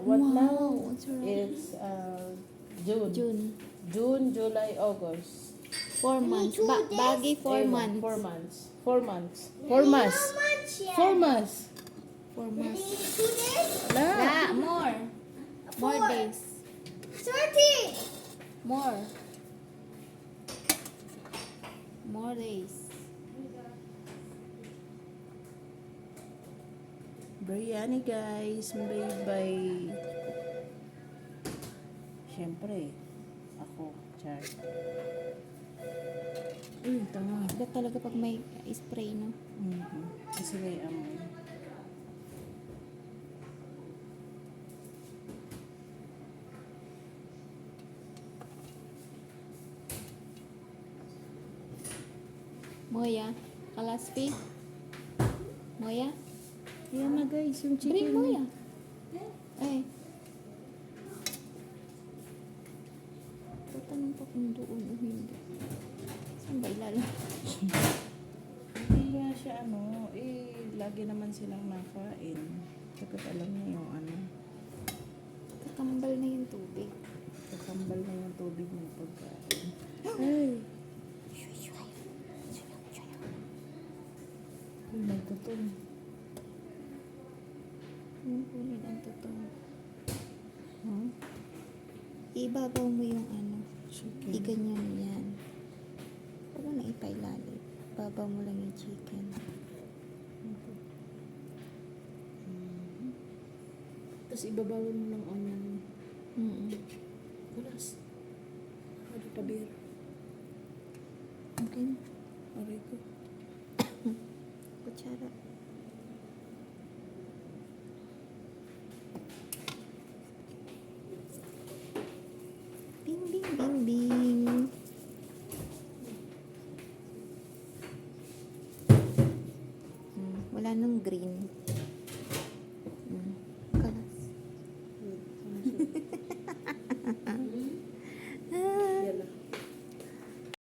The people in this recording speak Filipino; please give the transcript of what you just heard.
What Wow, now? it's already It's June. June. June, July, August. 4 months. Baggy 4 Ayun, months. 4 months. 4 months. 4 months. 4 months. 4 months. 2 days? Wala. Yeah, more. More 4. days. 30. More. More days. Biryani guys. Bye-bye. Siyempre. Ako. Char. Uy, tanga. Iba talaga pag may spray, no? Kasi may amoy. Moya. Kalaspi. Moya. Ayan na guys, yung Bring chicken. Moya. Ay. Tatanong pa kung doon o hindi. Saan ba ilalim? Hindi nga siya lagi naman silang nakain. Kapag alam niya yung Kakambal na yung tubig. kakambal na yung tubig ng pagkain. Ay! Ay, nagtutong. Yung kunin ang totoo. Huh? Ibabaw mo yung Chicken. iganyan yan. Huwag mo na ipailalim. Babaw mo lang yung chicken. Tapos ibabawal mo ng onion. Walas. Ano pa beer? Okay na. Aray ko. Kutsara. Bing, bing, bing, bing. Wala nang green. Kalas. Wait, ano siya?